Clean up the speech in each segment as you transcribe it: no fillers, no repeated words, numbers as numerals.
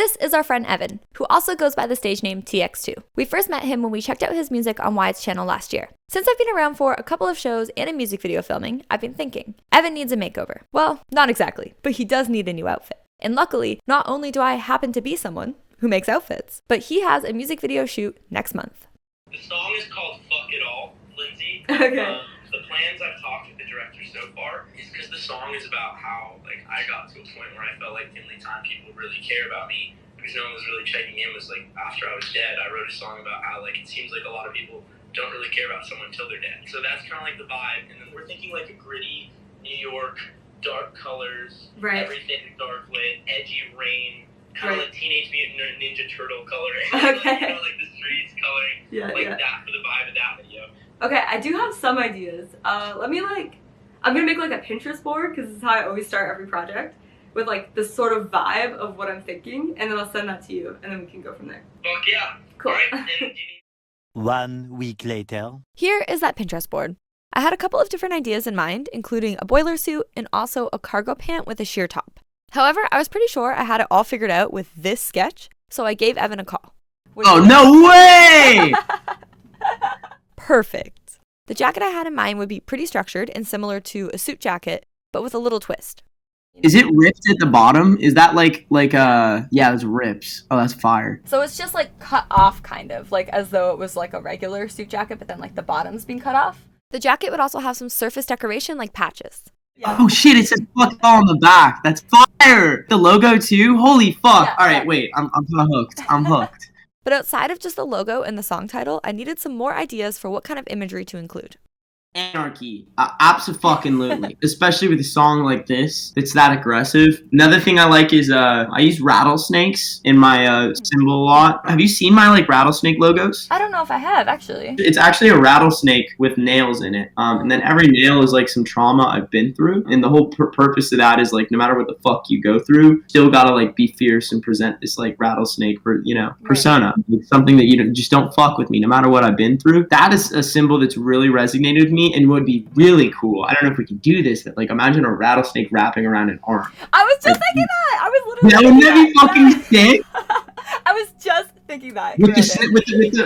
This is our friend Evan, who also goes by the stage name TX2. We first met him when we checked out his music on Wyatt's channel last year. Since I've been around for a couple of shows and a music video filming, I've been thinking, Evan needs a makeover. Well, not exactly, but he does need a new outfit. And luckily, not only do I happen to be someone who makes outfits, but he has a music video shoot next month. The song is called Fuck It All, Lindsay. Okay. The plans I've talked with the director so far is because the song is about how I got to a point where I felt like the only time people really care about me, because no one was really checking in, was after I was dead. I wrote a song about how it seems like a lot of people don't really care about someone until they're dead. So that's kind of the vibe. And then we're thinking a gritty New York, dark colors, right. Everything dark lit, edgy rain, kind of Teenage Mutant Ninja Turtle coloring. Okay. The streets coloring, that for the vibe of that video. Okay, I do have some ideas. Let me I'm gonna make a Pinterest board, because this is how I always start every project, with this sort of vibe of what I'm thinking, and then I'll send that to you, and then we can go from there. Fuck yeah. Cool. All right, and do you need 1 week later. Here is that Pinterest board. I had a couple of different ideas in mind, including a boiler suit and also a cargo pant with a sheer top. However, I was pretty sure I had it all figured out with this sketch, so I gave Evan a call. Oh, no way! Perfect. The jacket I had in mind would be pretty structured and similar to a suit jacket, but with a little twist. Is it ripped at the bottom? Is that yeah, it's rips. Oh, that's fire. So it's just cut off kind of, as though it was a regular suit jacket, but then the bottom's being cut off. The jacket would also have some surface decoration like patches. Yeah. Oh shit, it says fuck it all on the back. That's fire! The logo too? Holy fuck. Yeah, Alright, wait, I'm hooked. I'm hooked. But outside of just the logo and the song title, I needed some more ideas for what kind of imagery to include. Anarchy. Abso-fucking-lutely. Especially with a song like this. It's that aggressive. Another thing I like is I use rattlesnakes in my symbol a lot. Have you seen my rattlesnake logos? I don't know if I have, actually. It's actually a rattlesnake with nails in it. And then every nail is some trauma I've been through. And the whole purpose of that is no matter what the fuck you go through, still gotta be fierce and present this rattlesnake persona. Right. It's something that you just don't fuck with me no matter what I've been through. That is a symbol that's really resonated with me and would be really cool. I don't know if we can do this, but imagine a rattlesnake wrapping around an arm. I was just thinking that. I was literally. That wouldn't that be fucking sick? I was just thinking that.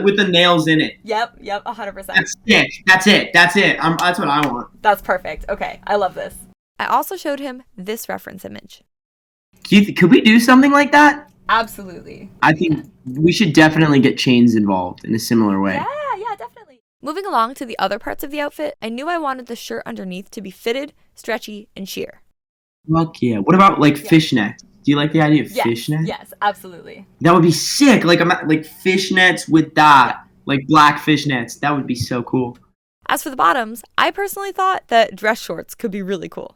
With the nails in it. Yep, 100%. That's sick. That's it. That's what I want. That's perfect. Okay, I love this. I also showed him this reference image. Could we do something like that? Absolutely. I think we should definitely get chains involved in a similar way. Yeah, definitely. Moving along to the other parts of the outfit, I knew I wanted the shirt underneath to be fitted, stretchy, and sheer. Fuck yeah. What about fishnets? Do you like the idea of fishnets? Yes, absolutely. That would be sick. Fishnets with that. Black fishnets. That would be so cool. As for the bottoms, I personally thought that dress shorts could be really cool.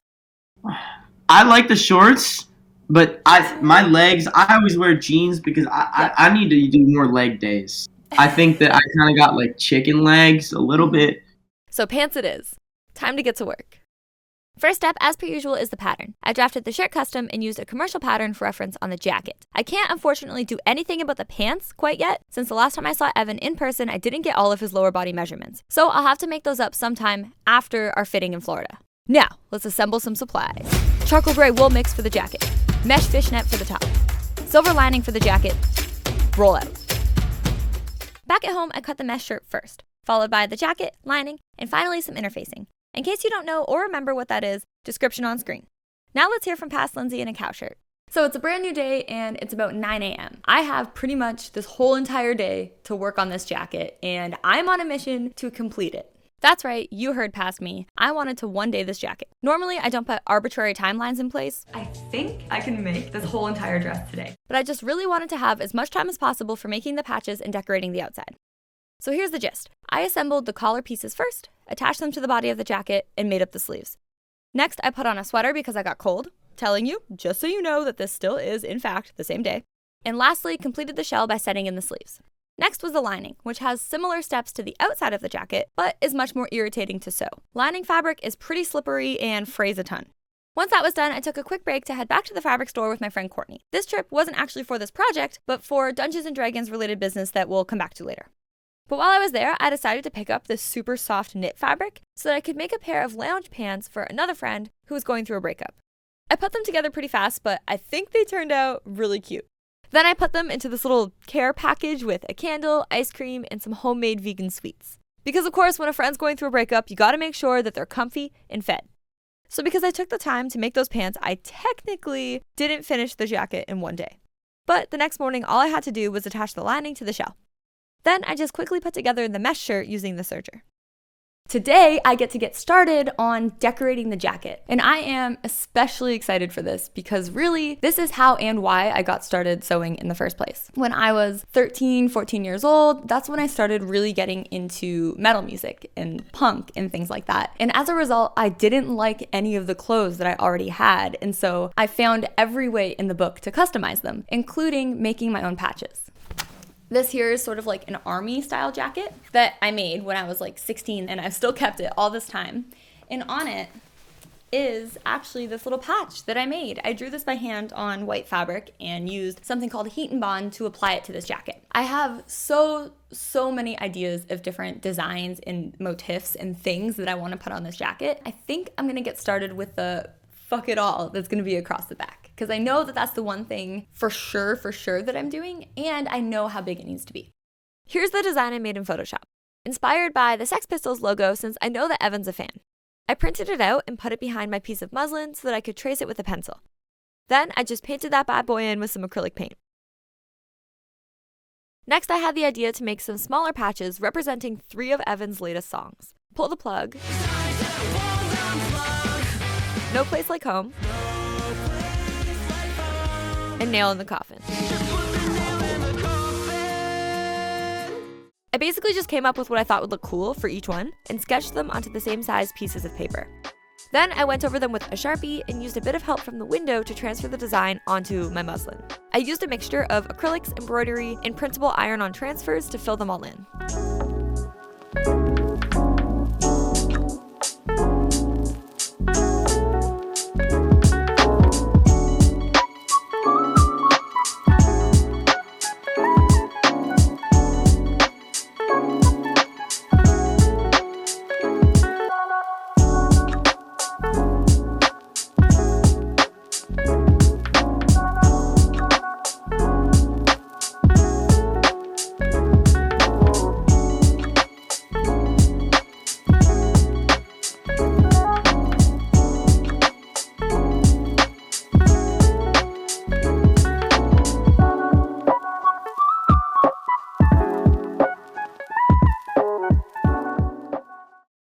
I like the shorts, but my legs, I always wear jeans because I need to do more leg days. I think that I kind of got chicken legs a little bit. So pants it is. Time to get to work. First step, as per usual, is the pattern. I drafted the shirt custom and used a commercial pattern for reference on the jacket. I can't unfortunately do anything about the pants quite yet, since the last time I saw Evan in person, I didn't get all of his lower body measurements. So I'll have to make those up sometime after our fitting in Florida. Now, let's assemble some supplies. Charcoal gray wool mix for the jacket. Mesh fishnet for the top. Silver lining for the jacket. Roll out. Back at home, I cut the mesh shirt first, followed by the jacket, lining, and finally some interfacing. In case you don't know or remember what that is, description on screen. Now let's hear from past Lindsay in a cow shirt. So it's a brand new day and it's about 9 a.m. I have pretty much this whole entire day to work on this jacket and I'm on a mission to complete it. That's right, you heard past me. I wanted to one day this jacket. Normally, I don't put arbitrary timelines in place. I think I can make this whole entire dress today. But I just really wanted to have as much time as possible for making the patches and decorating the outside. So here's the gist. I assembled the collar pieces first, attached them to the body of the jacket, and made up the sleeves. Next, I put on a sweater because I got cold, telling you, just so you know that this still is, in fact, the same day. And lastly, completed the shell by setting in the sleeves. Next was the lining, which has similar steps to the outside of the jacket, but is much more irritating to sew. Lining fabric is pretty slippery and frays a ton. Once that was done, I took a quick break to head back to the fabric store with my friend Courtney. This trip wasn't actually for this project, but for Dungeons & Dragons related business that we'll come back to later. But while I was there, I decided to pick up this super soft knit fabric so that I could make a pair of lounge pants for another friend who was going through a breakup. I put them together pretty fast, but I think they turned out really cute. Then I put them into this little care package with a candle, ice cream, and some homemade vegan sweets. Because of course, when a friend's going through a breakup, you gotta make sure that they're comfy and fed. So because I took the time to make those pants, I technically didn't finish the jacket in one day. But the next morning, all I had to do was attach the lining to the shell. Then I just quickly put together the mesh shirt using the serger. Today, I get to get started on decorating the jacket, and I am especially excited for this because really, this is how and why I got started sewing in the first place. When I was 13, 14 years old, that's when I started really getting into metal music and punk and things like that. And as a result, I didn't like any of the clothes that I already had, and so I found every way in the book to customize them, including making my own patches. This here is sort of like an army style jacket that I made when I was like 16, and I've still kept it all this time. And on it is actually this little patch that I made. I drew this by hand on white fabric and used something called heat and bond to apply it to this jacket. I have so many ideas of different designs and motifs and things that I want to put on this jacket. I think I'm gonna get started with the fuck it all that's gonna be across the back. Because I know that that's the one thing for sure that I'm doing, and I know how big it needs to be. Here's the design I made in Photoshop. Inspired by the Sex Pistols logo, since I know that Evan's a fan. I printed it out and put it behind my piece of muslin so that I could trace it with a pencil. Then I just painted that bad boy in with some acrylic paint. Next, I had the idea to make some smaller patches representing 3 of Evan's latest songs. Pull the Plug, No Place Like Home, and Nail in the Coffin. I basically just came up with what I thought would look cool for each one and sketched them onto the same size pieces of paper. Then I went over them with a Sharpie and used a bit of help from the window to transfer the design onto my muslin. I used a mixture of acrylics, embroidery, and printable iron-on transfers to fill them all in.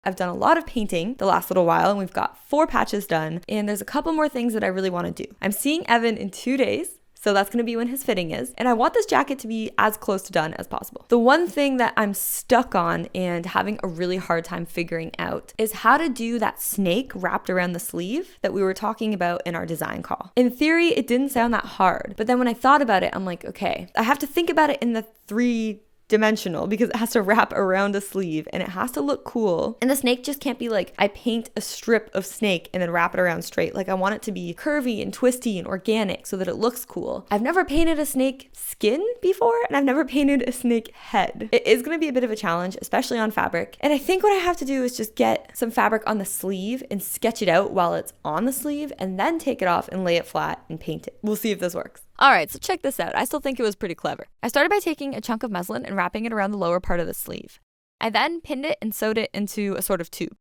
I've done a lot of painting the last little while, and we've got 4 patches done, and there's a couple more things that I really want to do. I'm seeing Evan in 2 days, so that's going to be when his fitting is, and I want this jacket to be as close to done as possible. The one thing that I'm stuck on and having a really hard time figuring out is how to do that snake wrapped around the sleeve that we were talking about in our design call. In theory, it didn't sound that hard, but then when I thought about it, I'm like, okay, I have to think about it in the 3-dimensional because it has to wrap around a sleeve and it has to look cool. And the snake just can't be like, I paint a strip of snake and then wrap it around straight. Like I want it to be curvy and twisty and organic so that it looks cool. I've never painted a snake skin before, and I've never painted a snake head. It is going to be a bit of a challenge, especially on fabric. And I think what I have to do is just get some fabric on the sleeve and sketch it out while it's on the sleeve and then take it off and lay it flat and paint it. We'll see if this works. All right, so check this out. I still think it was pretty clever. I started by taking a chunk of muslin and wrapping it around the lower part of the sleeve. I then pinned it and sewed it into a sort of tube.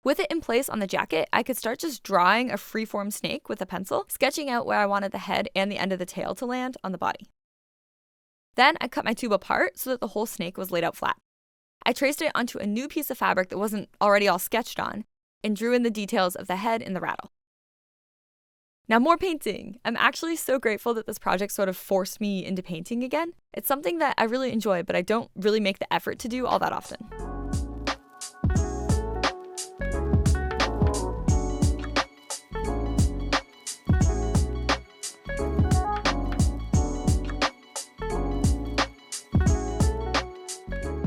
With it in place on the jacket, I could start just drawing a freeform snake with a pencil, sketching out where I wanted the head and the end of the tail to land on the body. Then I cut my tube apart so that the whole snake was laid out flat. I traced it onto a new piece of fabric that wasn't already all sketched on and drew in the details of the head and the rattle. Now more painting. I'm actually so grateful that this project sort of forced me into painting again. It's something that I really enjoy, but I don't really make the effort to do all that often.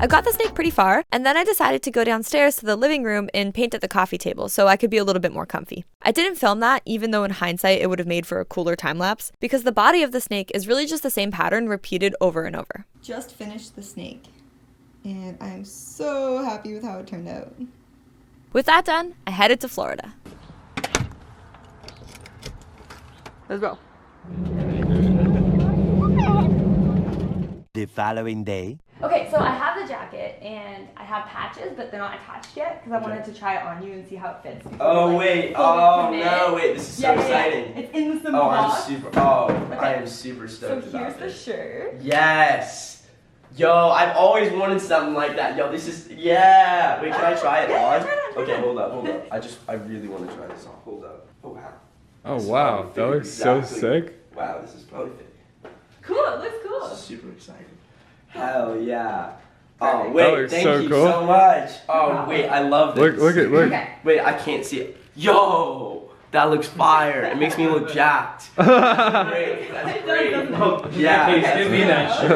I got the snake pretty far, and then I decided to go downstairs to the living room and paint at the coffee table so I could be a little bit more comfy. I didn't film that, even though in hindsight it would have made for a cooler time lapse, because the body of the snake is really just the same pattern repeated over and over. Just finished the snake, and I'm so happy with how it turned out. With that done, I headed to Florida. Let's go. the following day. Okay, so I have the jacket and I have patches, but they're not attached yet because I wanted to try it on you and see how it fits. Oh wait! Oh no! Wait! This is so exciting. It's in some Oh, box. I am super stoked So about here's the this. shirt. Yes. Yo, I've always wanted something like that. Yo, this is yeah. Wait, can I try it on? Okay, hold up. I really want to try this on. Hold up. Oh wow. Oh wow, that looks so sick. Wow, this is probably fit. Cool, it looks cool. This is super exciting. Hell yeah. Oh Perfect. wait, That looks thank so you cool. so much. Oh wait, I love this. Look. Okay. Wait, I can't see it. Yo, that looks fire. It makes me look jacked. That's great. That's great. Oh, yeah. Give me that shit.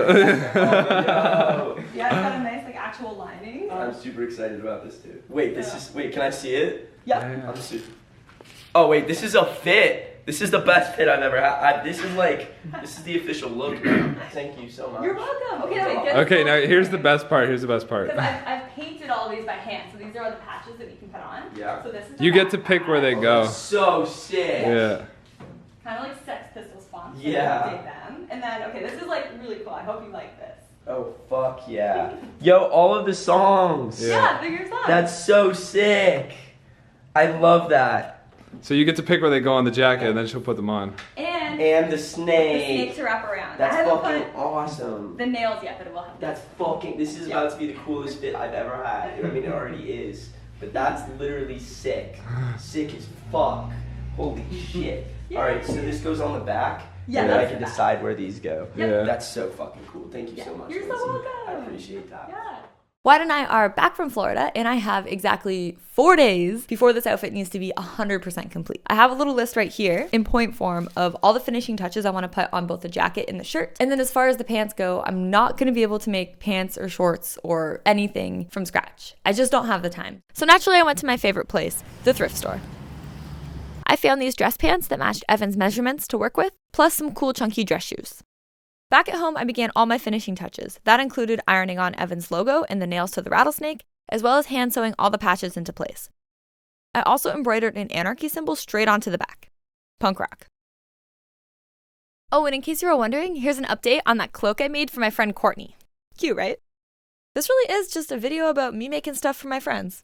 Oh, Yeah, it's got a nice like actual lining. yo. I'm super excited about this too. Wait, wait, can I see it? Yeah. I'm super. Oh wait, this is a fit. This is the best fit I've ever had. This is the official look. Thank you so much. You're welcome. Okay, wait, get Okay, now here's the best part. Because I've painted all these by hand, so these are all the patches that we can put on. Yeah. So this is You get to pick where they go. So sick. Yeah. kind of like Sex Pistols fonts. Yeah. So I dig them. And then okay, this is like really cool. I hope you like this. Oh fuck yeah. Yo, all of the songs. Yeah. Figure out. That's so sick. I love that. So you get to pick where they go on the jacket, and then she'll put them on. And And the the snake snake. to wrap around. That's I haven't fucking put awesome. the nails yet, but it will have. That's fucking. This is about to be the coolest fit I've ever had. I mean, it already is. But that's literally sick. Sick as fuck. Holy shit. Yeah. Alright, so this goes on the back. Yeah, and then I that's can the back. decide where these go. Yeah. That's so fucking cool. Thank you so much. You're so Lindsay. welcome. I appreciate that. Yeah. Wyatt and I are back from Florida, and I have exactly 4 days before this outfit needs to be 100% complete. I have a little list right here in point form of all the finishing touches I want to put on both the jacket and the shirt. And then as far as the pants go, I'm not going to be able to make pants or shorts or anything from scratch. I just don't have the time. So naturally, I went to my favorite place, the thrift store. I found these dress pants that matched Evan's measurements to work with, plus some cool chunky dress shoes. Back at home, I began all my finishing touches. That included ironing on Evan's logo and the nails to the rattlesnake, as well as hand sewing all the patches into place. I also embroidered an anarchy symbol straight onto the back. Punk rock. Oh, and in case you were wondering, here's an update on that cloak I made for my friend Courtney. Cute, right? This really is just a video about me making stuff for my friends.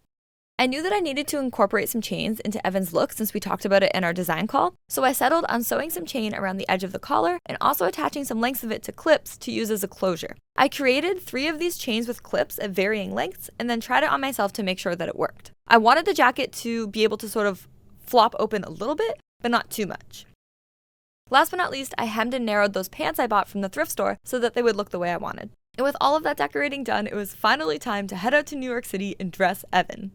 I knew that I needed to incorporate some chains into Evan's look since we talked about it in our design call, so I settled on sewing some chain around the edge of the collar and also attaching some lengths of it to clips to use as a closure. I created 3 of these chains with clips at varying lengths and then tried it on myself to make sure that it worked. I wanted the jacket to be able to sort of flop open a little bit, but not too much. Last but not least, I hemmed and narrowed those pants I bought from the thrift store so that they would look the way I wanted. And with all of that decorating done, it was finally time to head out to New York City and dress Evan.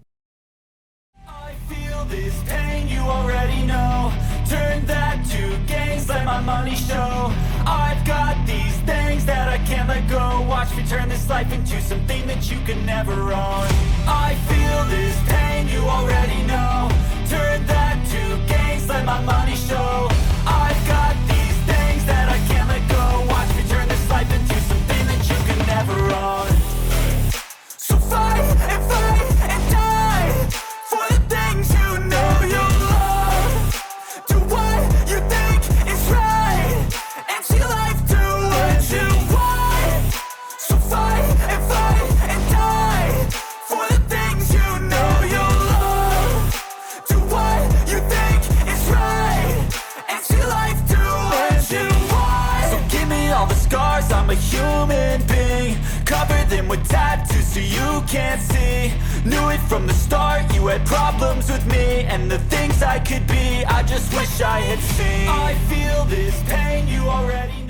I feel this pain, you already know. Turn that to gains, let my money show. I've got these things that I can't let go. Watch me turn this life into something that you can never own. I feel this pain, you already know. Turn that to gains, let my money show. I've got these things that I can't let go. Watch me turn this life into something that you can never own. So fight and die for the things you know you love. Do what you think is right and see life do what you want. So fight and die for the things you know you love. Do what you think is right and see life do what you want. So give me all the scars, I'm a human being. Cover them with tattoos so you can't see. Knew it from the start, you had problems with me and the things I could be, I just wish I had seen. I feel this pain, you already know.